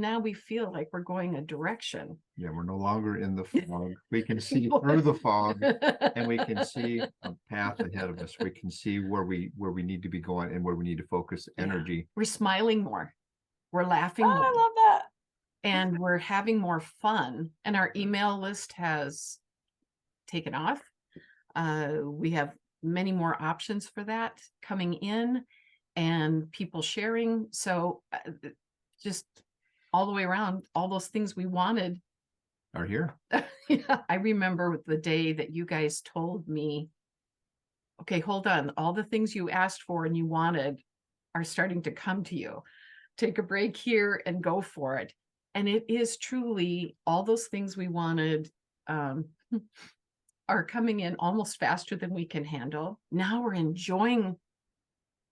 now we feel like we're going a direction. Yeah, we're no longer in the fog. We can see through the fog, and we can see a path ahead of us. We can see where we need to be going and where we need to focus energy. We're smiling more. We're laughing more. I love that. And we're having more fun. And our email list has taken off. We have many more options for that coming in and people sharing. So just all the way around, all those things we wanted Are here. Yeah, I remember the day that you guys told me, okay, hold on, all the things you asked for and you wanted are starting to come to you. Take a break here and go for it. And it is truly all those things we wanted are coming in almost faster than we can handle. Now we're enjoying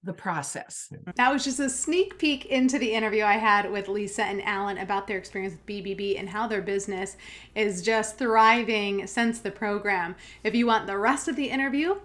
the process. That was just a sneak peek into the interview I had with Lisa and Alan about their experience with BBB and how their business is just thriving since the program. If you want the rest of the interview,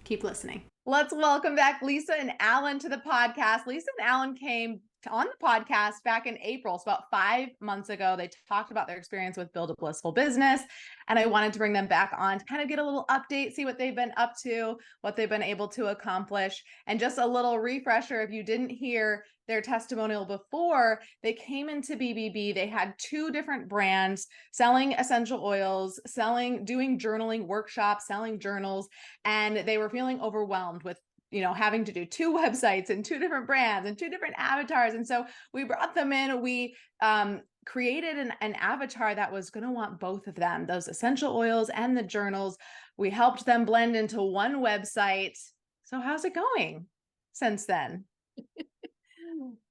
keep listening. Let's welcome back Lisa and Alan to the podcast. Lisa and Alan came on the podcast back in April, so about 5 months ago. They talked about their experience with Build a Blissful Business, and I wanted to bring them back on to kind of get a little update, see what they've been up to, what they've been able to accomplish, and just a little refresher if you didn't hear their testimonial before. They came into BBB, they had 2 different brands selling essential oils, doing journaling workshops, selling journals, and they were feeling overwhelmed with having to do 2 websites and 2 different brands and 2 different avatars. And so we brought them in. We created an avatar that was going to want both of them, those essential oils and the journals. We helped them blend into one website. So how's it going since then?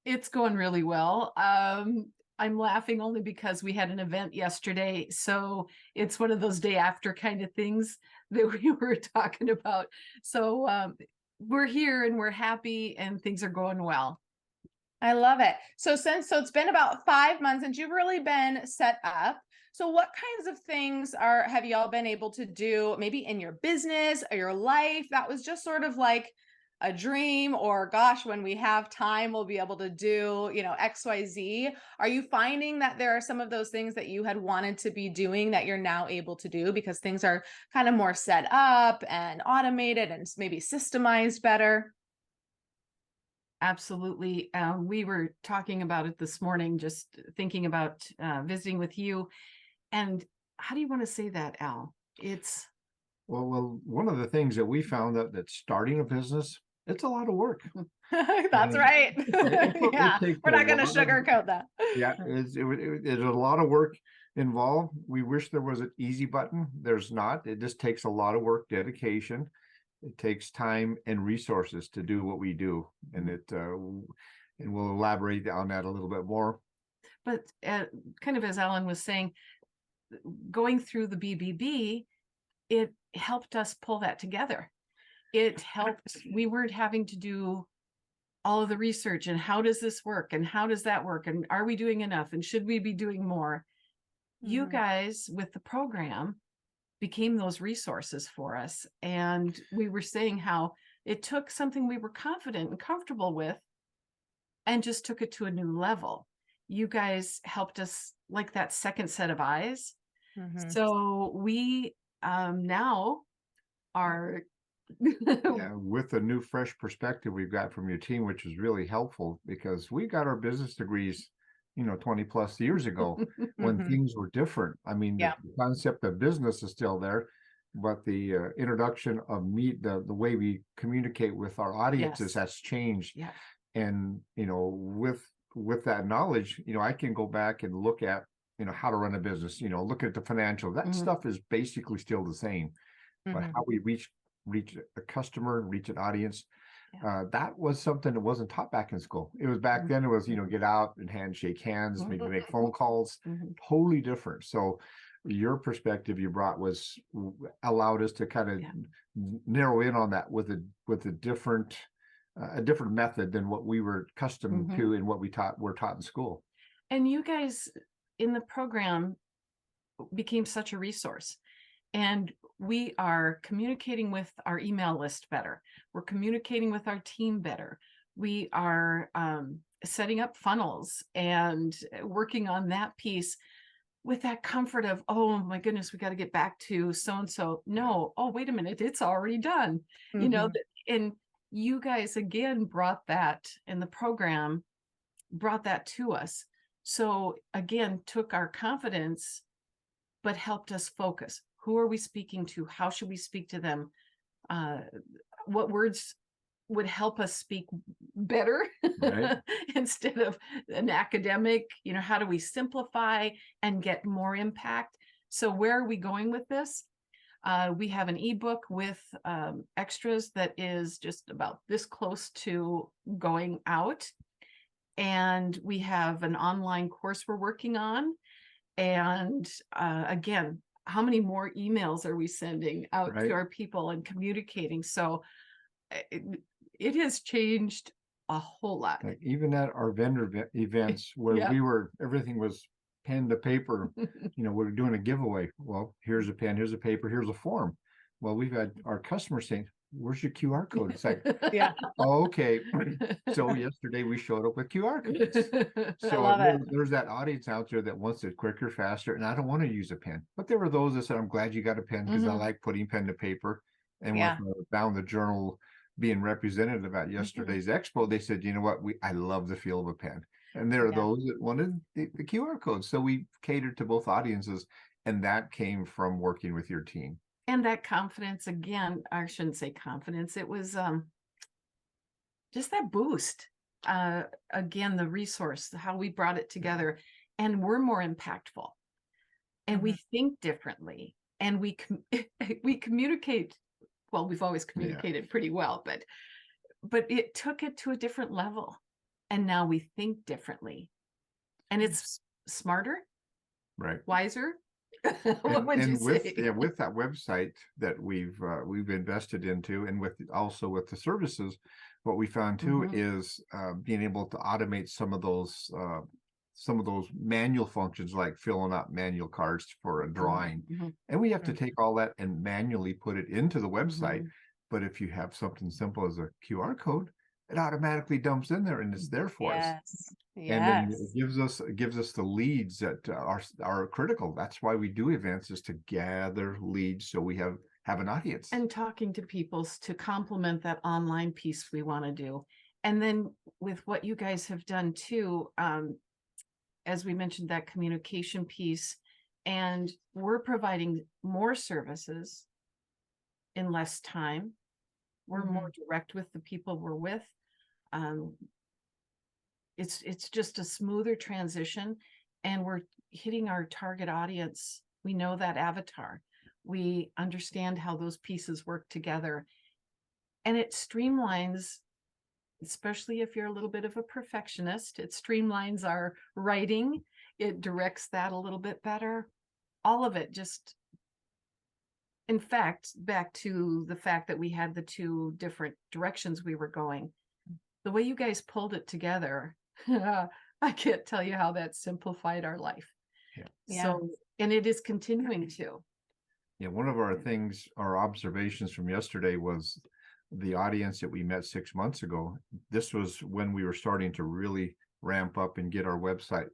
It's going really well. I'm laughing only because we had an event yesterday. So it's one of those day after kind of things that we were talking about. So we're here and we're happy and things are going well. I love it. So it's been about 5 months since you've really been set up. So what kinds of things have y'all been able to do maybe in your business or your life that was just sort of like a dream, or gosh, when we have time, we'll be able to do, XYZ. Are you finding that there are some of those things that you had wanted to be doing that you're now able to do because things are kind of more set up and automated and maybe systemized better? Absolutely. We were talking about it this morning, just thinking about visiting with you. And how do you want to say that, Al? It's Well, one of the things that we found that starting a business, it's a lot of work. That's right. Yeah, we're not going to sugarcoat that. Yeah, there's a lot of work involved. We wish there was an easy button. There's not. It just takes a lot of work, dedication. It takes time and resources to do what we do, and we'll elaborate on that a little bit more. But kind of as Alan was saying, going through the BBB, it helped us pull that together. It helped. We weren't having to do all of the research and how does this work and how does that work and are we doing enough and should we be doing more? Mm-hmm. You guys with the program became those resources for us. And we were saying how it took something we were confident and comfortable with and just took it to a new level. You guys helped us like that second set of eyes. Mm-hmm. So we now are with a new fresh perspective we've got from your team, which is really helpful because we got our business degrees 20 plus years ago when things were different. I mean, the concept of business is still there, but the introduction of the way we communicate with our audiences has changed. Yeah. And with that knowledge, I can go back and look at how to run a business, look at the financial. That stuff is basically still the same, but how we reach a customer, reach an audience. That was something that wasn't taught back in school. It was back then, it was, get out and shake hands, maybe make phone calls, totally different. So your perspective you brought allowed us to kind of narrow in on that with a different method than what we were accustomed to and what were taught in school. And you guys in the program became such a resource. And we are communicating with our email list better. We're communicating with our team better. We are setting up funnels and working on that piece with that comfort of, oh my goodness, we got to get back to so-and-so. No, oh, wait a minute, it's already done. You know, and you guys again brought that in the program, brought that to us. So again, took our confidence, but helped us focus. Who are we speaking to? How should we speak to them? What words would help us speak better Right. instead of an academic? You know, how do we simplify and get more impact? So where are we going with this? We have an ebook with extras that is just about this close to going out. And we have an online course we're working on. And again, how many more emails are we sending out Right. to our people and communicating? So it has changed a whole lot. Like even at our vendor events where Yeah. we were, everything was pen to paper, we were doing a giveaway. Well, here's a pen, here's a paper, here's a form. Well, we've had our customers saying, where's your QR code? It's like, Yeah. oh, okay. So yesterday we showed up with QR codes. So love it. there's that audience out there that wants it quicker, faster, and I don't want to use a pen. But there were those that said, I'm glad you got a pen because I like putting pen to paper. And Yeah. when I found the journal being representative at yesterday's expo, they said, you know what, I love the feel of a pen. And there are those that wanted the QR code. So we catered to both audiences, and that came from working with your team. And that confidence, again, I shouldn't say confidence, it was just that boost. Again, the resource, how we brought it together, and we're more impactful, and we think differently, and we communicate. Well, we've always communicated pretty well, but it took it to a different level, and now we think differently, and it's smarter, Right. wiser. What would you say? With that website that we've invested into, and also with the services, what we found too is being able to automate some of those manual functions, like filling out manual cards for a drawing. And we have to take all that and manually put it into the website. But if you have something simple as a QR code, it automatically dumps in there and it's there for us. And then it gives us the leads that are critical. That's why we do events, is to gather leads so we have an audience. And talking to people to complement that online piece we want to do. And then with what you guys have done too, as we mentioned, that communication piece, and we're providing more services in less time. We're more direct with the people we're with. It's just a smoother transition, and we're hitting our target audience. We know that avatar. We understand how those pieces work together, and it streamlines, especially if you're a little bit of a perfectionist. It streamlines our writing. It directs that a little bit better. All of it just, in fact, back to the fact that we had the two different directions we were going. The way you guys pulled it together, I can't tell you how that simplified our life. So, and it is continuing to. Yeah, one of our observations from yesterday was the audience that we met 6 months ago. This was when we were starting to really ramp up and get our website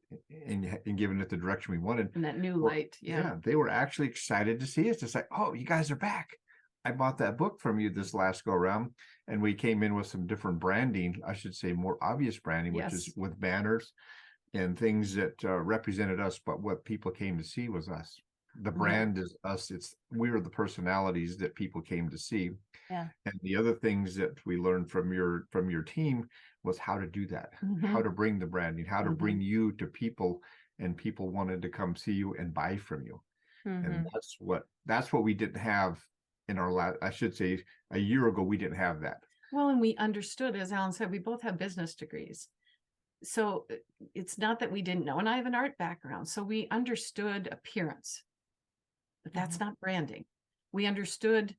and giving it the direction we wanted. And that new light. Yeah. They were actually excited to see us. It's like, oh, you guys are back. I bought that book from you this last go around, and we came in with some different branding, I should say more obvious branding, which is with banners and things that represented us, but what people came to see was us. The brand is us. We were the personalities that people came to see. Yeah. And the other things that we learned from your team was how to do that, how to bring the branding, how to bring you to people, and people wanted to come see you and buy from you. And that's what we didn't have in our last, I should say, a year ago. We didn't have that. Well, and we understood, as Alan said, we both have business degrees. So it's not that we didn't know, and I have an art background. So we understood appearance, but that's not branding. We understood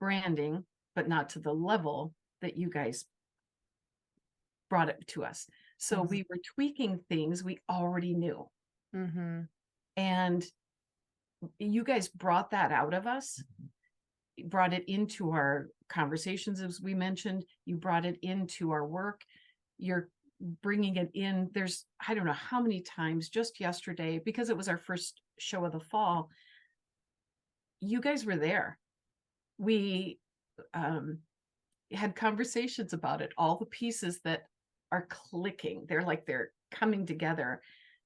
branding, but not to the level that you guys brought it to us. So we were tweaking things we already knew. And you guys brought that out of us, brought it into our conversations, as we mentioned. You brought it into our work. Your bringing it in. There's, I don't know how many times just yesterday, because it was our first show of the fall, you guys were there. We had conversations about it, all the pieces that are clicking. They're coming together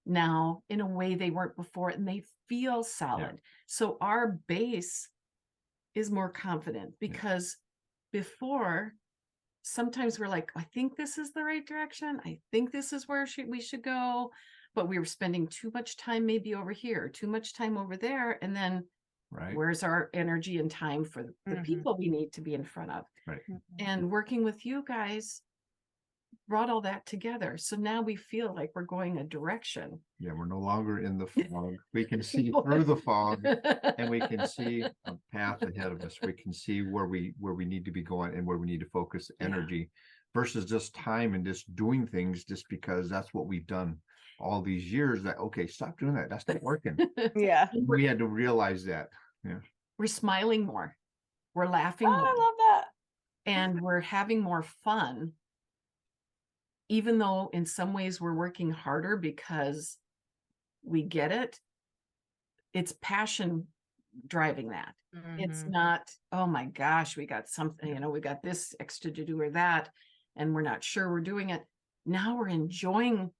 now in a way they weren't before, and they feel solid. So our base is more confident, because before, sometimes we're like, I think this is the right direction. I think this is where we should go. But we were spending too much time maybe over here, too much time over there. And then where's our energy and time for the people we need to be in front of? And working with you guys brought all that together. So now we feel like we're going a direction. Yeah, we're no longer in the fog. We can see through the fog, and we can see a path ahead of us. We can see where we need to be going and where we need to focus energy versus just time and just doing things just because that's what we've done all these years. That, okay, stop doing that. That's not working. We had to realize that. Yeah. We're smiling more. We're laughing more. I love that. And we're having more fun. Even though in some ways we're working harder because we get it, it's passion driving that. It's not, oh my gosh, we got something, we got this extra to do or that, and we're not sure we're doing it. Now we're enjoying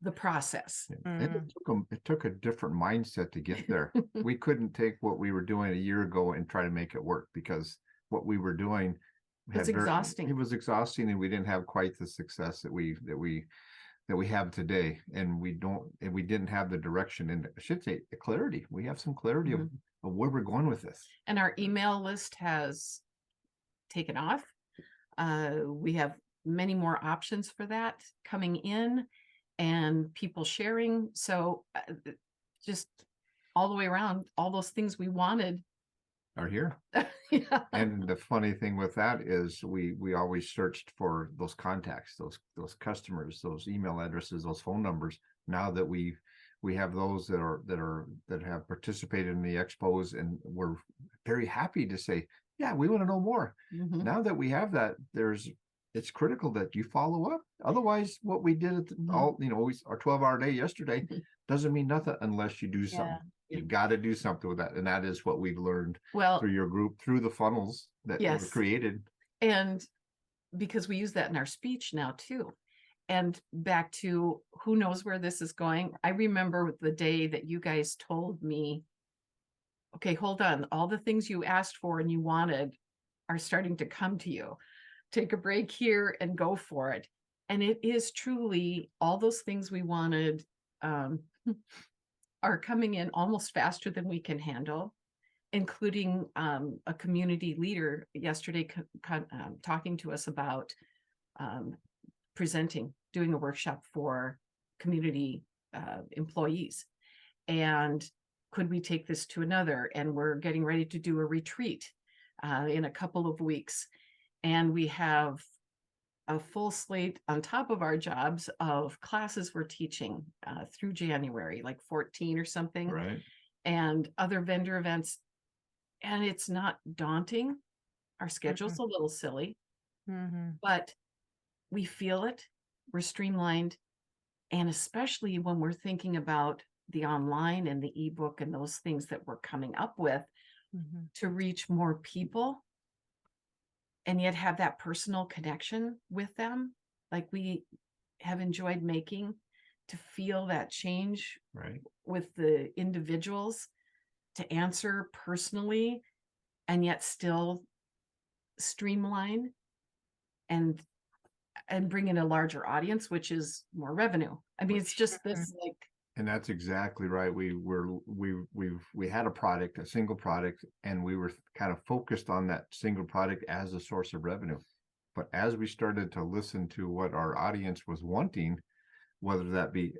the process. It took a different mindset to get there. We couldn't take what we were doing a year ago and try to make it work, because what we were doing, it's exhausting. It was exhausting, and we didn't have quite the success that we have today, and we didn't have the direction, and I should say clarity. We have some clarity of where we're going with this. And our email list has taken off. We have many more options for that coming in, and people sharing. So just all the way around, all those things we wanted are here. And the funny thing with that is we always searched for those contacts, those customers, those email addresses, those phone numbers. Now that we have those that have participated in the expos, and we're very happy to say, yeah, we want to know more. Now that we have that, it's critical that you follow up. Otherwise, what we did our 12-hour day yesterday doesn't mean nothing unless you do something. You got to do something with that. And that is what we've learned through your group, through the funnels that were created. And because we use that in our speech now too. And back to who knows where this is going. I remember the day that you guys told me, okay, hold on. All the things you asked for and you wanted are starting to come to you. Take a break here and go for it. And it is truly all those things we wanted are coming in almost faster than we can handle, including a community leader yesterday talking to us about doing a workshop for community employees. And could we take this to another? And we're getting ready to do a retreat in a couple of weeks. And we have a full slate on top of our jobs of classes we're teaching through January, like 14 or something, and other vendor events. And it's not daunting. Our schedule's a little silly, but we feel it. We're streamlined. And especially when we're thinking about the online and the ebook and those things that we're coming up with to reach more people, and yet have that personal connection with them, like we have enjoyed making, to feel that change with the individuals, to answer personally, and yet still streamline and bring in a larger audience, which is more revenue. I mean, it's just this like. And that's exactly right. We had a single product, and we were kind of focused on that single product as a source of revenue. But as we started to listen to what our audience was wanting, whether that be,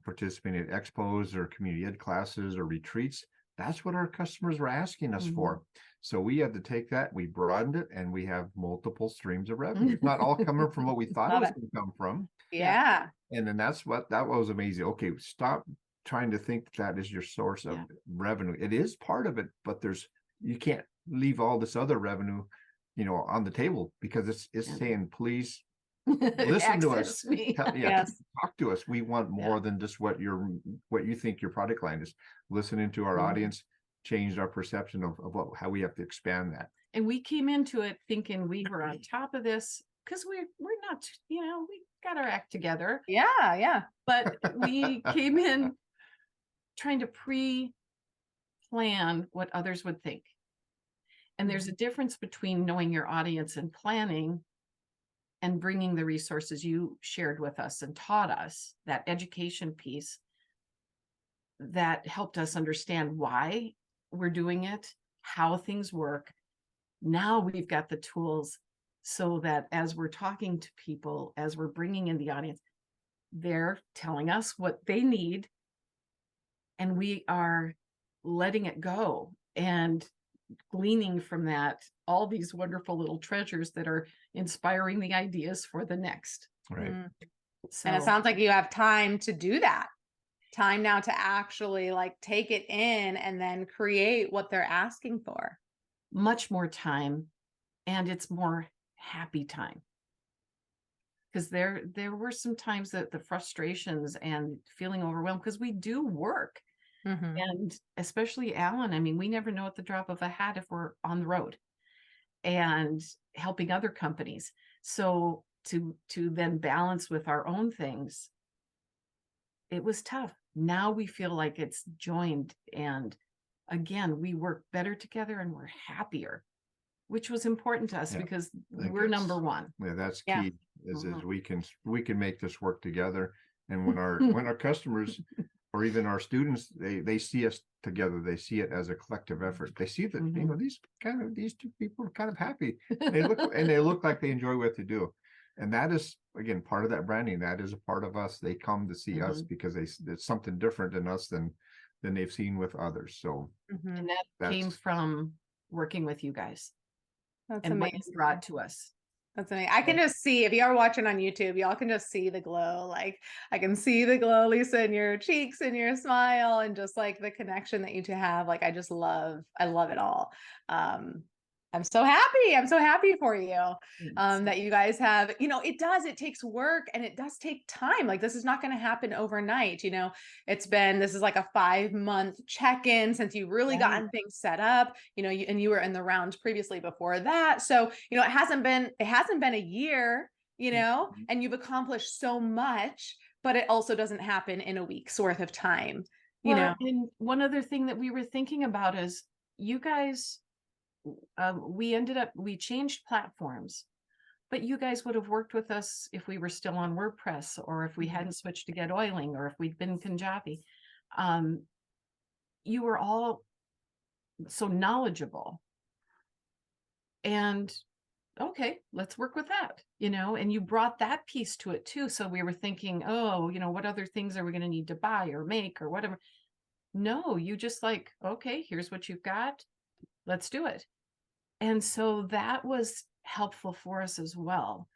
participating at expos or community ed classes or retreats, that's what our customers were asking us for. So we had to take that, we broadened it, and we have multiple streams of revenue. It's not all coming from what we thought it was going to come from. Yeah. And then that was amazing. Okay, stop trying to think that is your source of revenue. It is part of it, but you can't leave all this other revenue, on the table, because it's saying, please Listen to us. Accents me. Yes. Talk to us. We want more than just what you think your product line is. Listening to our Mhm. audience changed our perception of how we have to expand that. And we came into it thinking we were on top of this because we're not, we got our act together. Yeah, yeah. But we came in trying to pre-plan what others would think. And there's a difference between knowing your audience and planning and bringing the resources you shared with us and taught us, that education piece that helped us understand why we're doing it, how things work. Now we've got the tools so that as we're talking to people, as we're bringing in the audience, they're telling us what they need, and we are letting it go and gleaning from that all these wonderful little treasures that are inspiring the ideas for the next. Right. Mm. So And it sounds like you have time to do that. Time now to actually like take it in and then create what they're asking for. much more time, and it's more happy time. Because there were some times that the frustrations and feeling overwhelmed, because we do work. Mhm. And especially Alan, I mean, we never know at the drop of a hat if we're on the road and helping other companies. So to then balance with our own things, it was tough. Now we feel like it's joined, and again, we work better together and we're happier, which was important to us Yeah, because I think we're number that's- one. Yeah, that's Yeah. key. Is Mhm. we can make this work together. And when our customers or even our students, they see us together, they see it as a collective effort. They see that, Mhm. these two people are kind of happy. They look like they enjoy what they do. And that is, again, part of that branding. That is a part of us. They come to see us because it's something different in us than they've seen with others. So Mhm. And that came that's from working with you guys That's and what amazing. you brought to us. That's amazing. I can just see, if you are watching on YouTube, y'all can just see the glow. Like I can see the glow, Lisa, in your cheeks and your smile and just like the connection that you two have. Like I love it all. I'm so happy. I'm so happy for you Thanks. that you guys have, it takes work and it does take time. Like this is not going to happen overnight. This is like a 5-month check-in since you've really Right. gotten things set up, and you were in the round previously before that. So, it hasn't been a year, Mhm. and you've accomplished so much, but it also doesn't happen in a week's worth of time, Well, and one other thing that we were thinking about is you guys, we changed platforms, but you guys would have worked with us if we were still on WordPress, or if we Mhm. hadn't switched to Get Oiling, or if we'd been Punjabi. You were all so knowledgeable, and okay, let's work with that, and you brought that piece to it too. So we were thinking, oh, what other things are we going to need to buy or make or whatever? No, you just like, okay, here's what you've got. Let's do it. And so that was helpful for us as well.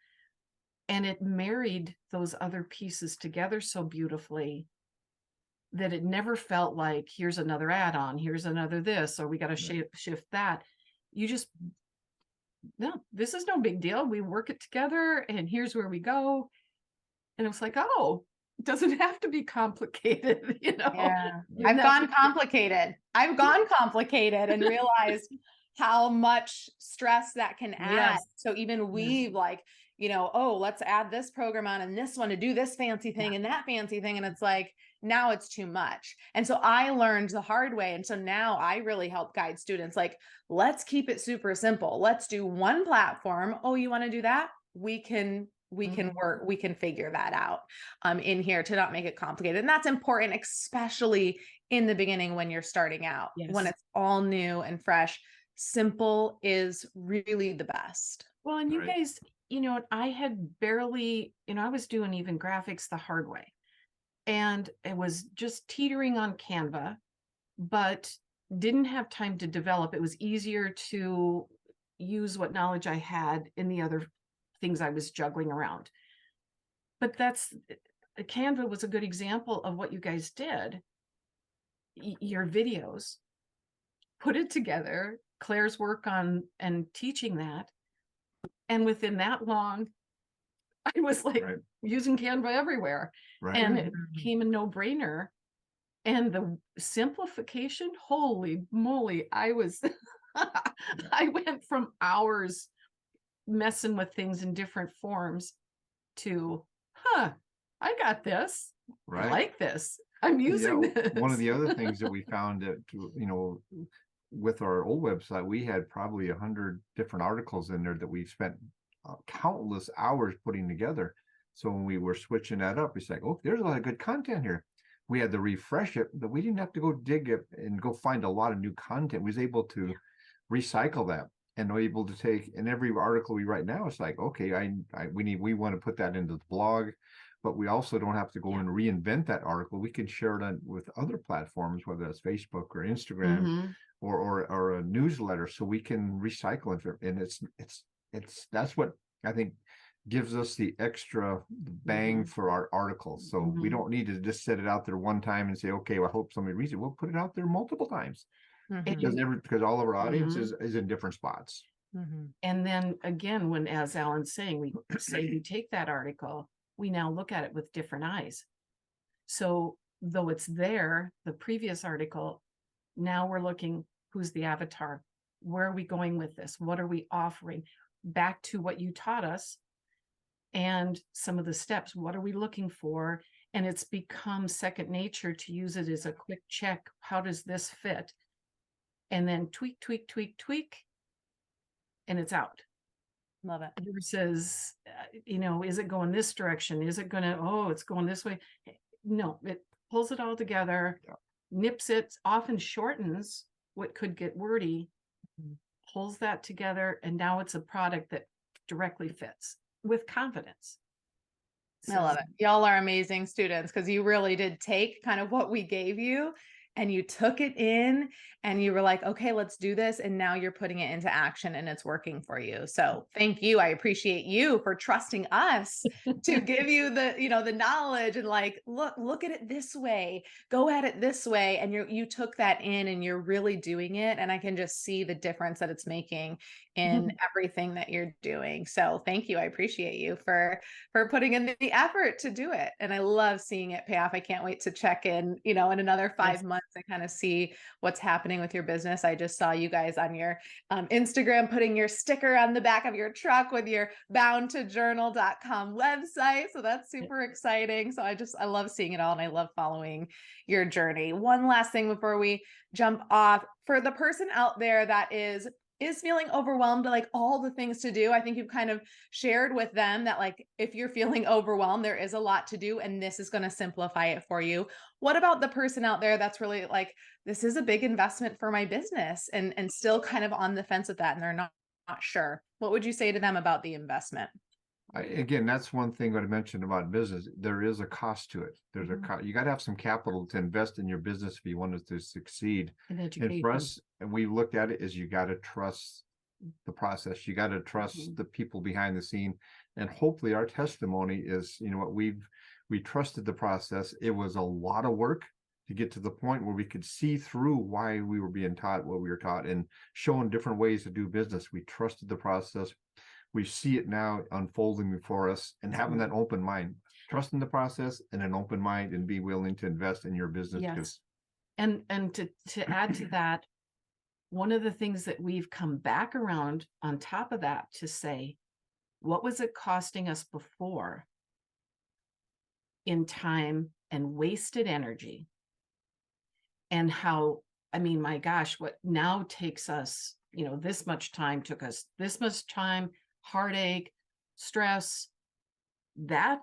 And it married those other pieces together so beautifully that it never felt like, here's another add-on, here's another this, or we got to shift that. You just, no, this is no big deal. We work it together and here's where we go. And it was like, oh, it doesn't have to be complicated, Yeah. You're I've not gone just- complicated. I've gone complicated and realized how much stress that can add. Yes. So even we've oh, let's add this program on and this one to do this fancy thing and that fancy thing. And it's like, now it's too much. And so I learned the hard way. And so now I really help guide students like, let's keep it super simple. Let's do one platform. Oh, you want to do that? We can work, we can figure that out in here to not make it complicated. And that's important, especially in the beginning when you're starting out, when Yes. it's all new and fresh. Simple is really the best. Well, and you Right. guys, I had barely, I was doing even graphics the hard way. And it was just teetering on Canva, but didn't have time to develop. It was easier to use what knowledge I had in the other things I was juggling around. But Canva was a good example of what you guys did. Your videos, put it together, Claire's work on and teaching that. And within that long, I was like Right. using Canva everywhere. Right. And it became a no-brainer. And the simplification, holy moly, I was I went from hours messing with things in different forms to, I got this. I Right. like this. I'm using this. One of the other things that we found that, with our old website, we had probably 100 different articles in there that we spent countless hours putting together. So when we were switching that up, it's like, oh, there's a lot of good content here. We had to refresh it, but we didn't have to go dig it and go find a lot of new content. We was able to recycle that and we're able to take, in every article we write now, it's like, okay, we want to put that into the blog, but we also don't have to go and reinvent that article. We can share it with other platforms, whether it's Facebook or Instagram Mhm. or a newsletter, so we can recycle it. And that's what I think gives us the extra bang for our articles. So we don't need to just set it out there one time and say, okay, well, I hope somebody reads it. We'll put it out there multiple times because all of our audience is in different spots. And then again, when, as Alan's saying, we say we take that article, we now look at it with different eyes. So though it's there, the previous article, now we're looking, who's the avatar? Where are we going with this? What are we offering? Back to what you taught us and some of the steps. What are we looking for? And it's become second nature to use it as a quick check. How does this fit? And then tweak, tweak, tweak, tweak, and it's out. Love it. Versus, is it going this direction? Is it going to, it's going this way? No, it pulls it all together, nips it, often shortens what could get wordy, pulls that together, and now it's a product that directly fits with confidence. I love it. Y'all are amazing students because you really did take kind of what we gave you and you took it in and you were like, okay, let's do this. And now you're putting it into action and it's working for you. So thank you. I appreciate you for trusting us to give you the knowledge and like, look at it this way, go at it this way. And you took that in and you're really doing it. And I can just see the difference that it's making in everything that you're doing. So thank you. I appreciate you for putting in the effort to do it. And I love seeing it pay off. I can't wait to check in, in another 5 months and kind of see what's happening with your business. I just saw you guys on your Instagram putting your sticker on the back of your truck with your boundtojournal.com website. So that's super exciting. So I love seeing it all and I love following your journey. One last thing before we jump off, for the person out there that is feeling overwhelmed, like all the things to do. I think you've kind of shared with them that like, if you're feeling overwhelmed, there is a lot to do and this is going to simplify it for you. What about the person out there that's really like, this is a big investment for my business and still kind of on the fence with that and they're not sure? What would you say to them about the investment? Again, that's one thing that I mentioned about business. There is a cost to it. There's you got to have some capital to invest in your business if you want it to succeed. And for us, and we looked at it as you got to trust the process. You got to trust the people behind the scene. And hopefully our testimony is, we trusted the process. It was a lot of work to get to the point where we could see through why we were being taught what we were taught and showing different ways to do business. We trusted the process. We see it now unfolding before us and having that open mind, trusting the process and an open mind and be willing to invest in your business. Yes. And to add to that, one of the things that we've come back around on top of that to say, what was it costing us before in time and wasted energy? And how, my gosh, what now takes us, this much time took us this much time, heartache, stress, that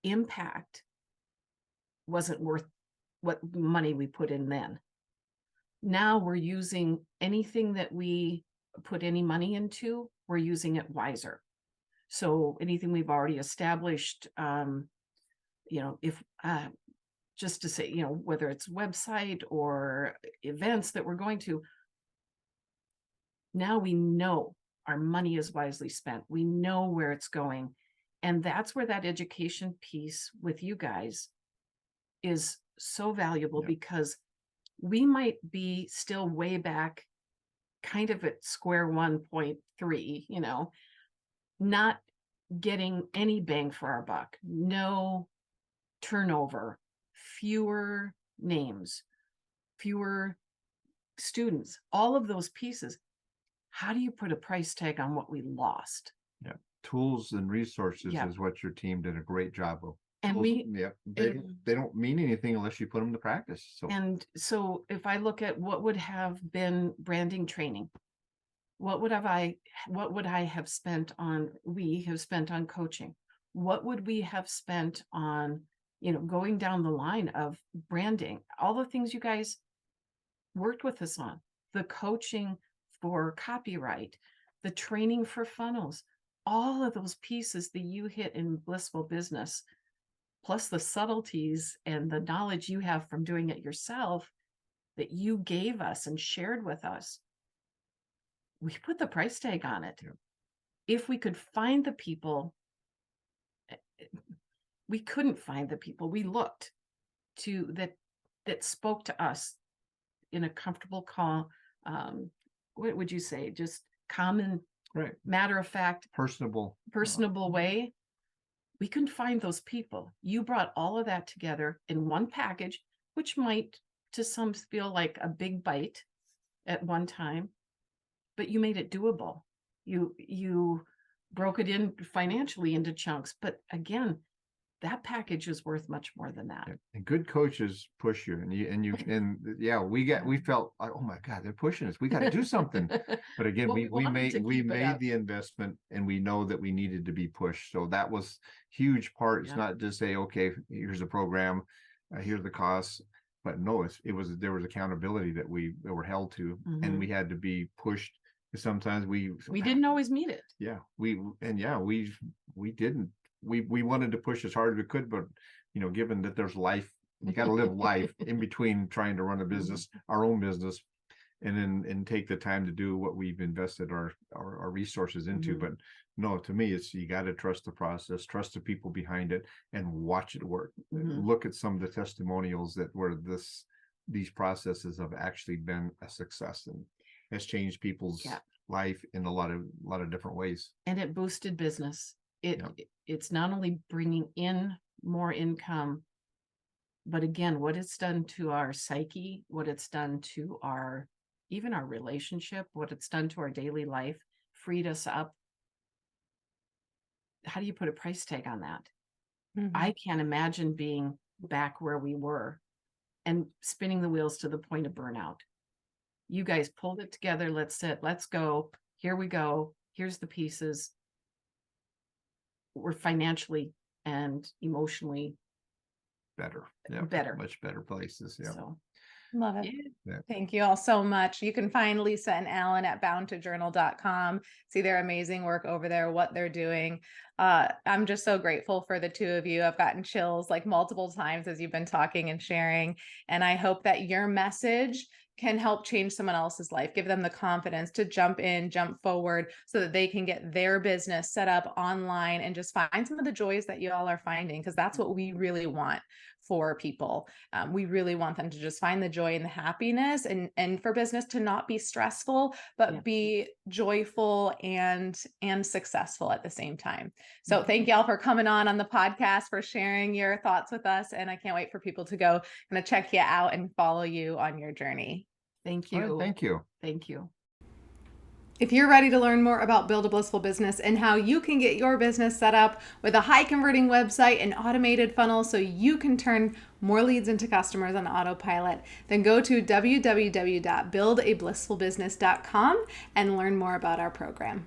impact wasn't worth what money we put in then. Now we're using anything that we put any money into, we're using it wiser. So anything we've already established, if just to say, whether it's website or events that we're going to, now we know our money is wisely spent. We know where it's going. And that's where that education piece with you guys is so valuable because we might be still way back kind of at square 1.3, not getting any bang for our buck, no turnover, fewer names, fewer students, all of those pieces. How do you put a price tag on what we lost? Yeah. Tools and resources Yeah. is what your team did a great job of. And Tools, we, yeah, it- they don't mean anything unless you put them to practice. So and so if I look at what would have been branding training, what would I have spent on, we have spent on coaching? What would we have spent on, going down the line of branding, all the things you guys worked with us on, the coaching for copyright, the training for funnels, all of those pieces that you hit in Blissful Business, plus the subtleties and the knowledge you have from doing it yourself that you gave us and shared with us. We put the price tag on it. Yeah. If we could find the people, we couldn't find the people. We looked to that spoke to us in a comfortable call. What would you say? Just common, right, matter of fact, personable way. We couldn't find those people. You brought all of that together in one package, which might to some feel like a big bite at one time, but you made it doable. You broke it in financially into chunks, but again, that package is worth much more than that. Yeah. And good coaches push you, and yeah, we felt like, oh my God, they're pushing us. We got to do something. But again, Well, we wanted to made keep it up. the investment, and we know that we needed to be pushed. So that was huge part. It's Yeah. not just say, okay, here's a program, here's the costs, but no, there was accountability that we were held to, and we had to be pushed. Sometimes we didn't always meet it. Yeah, we didn't. We wanted to push as hard as we could, but given that there's life, you got to live life in between trying to run a business, our own business, and take the time to do what we've invested our resources into. But no, to me, it's you got to trust the process, trust the people behind it, and watch it work. Look at some of the testimonials that where these processes have actually been a success and has changed people's life in a lot of different ways. And it boosted business. It's not only bringing in more income, but again, what it's done to our psyche, what it's done to even our relationship, what it's done to our daily life, freed us up. How do you put a price tag on that? I can't imagine being back where we were and spinning the wheels to the point of burnout. You guys pulled it together. Let's go. Here we go. Here's the pieces. We're financially and emotionally better, much better places. Yeah. So, love it. Yeah. Thank you all so much. You can find Lisa and Alan at boundtojournal.com. See their amazing work over there, what they're doing. I'm just so grateful for the two of you. I've gotten chills like multiple times as you've been talking and sharing. And I hope that your message can help change someone else's life, give them the confidence to jump forward so that they can get their business set up online and just find some of the joys that you all are finding, because that's what we really want for people. We really want them to just find the joy and the happiness, and for business to not be stressful, but be joyful and successful at the same time. So thank y'all for coming on the podcast, for sharing your thoughts with us. And I can't wait for people to go and check you out and follow you on your journey. Thank you. Right, thank you. Thank you. If you're ready to learn more about Build a Blissful Business and how you can get your business set up with a high converting website and automated funnel so you can turn more leads into customers on autopilot, then go to www.buildablissfulbusiness.com and learn more about our program.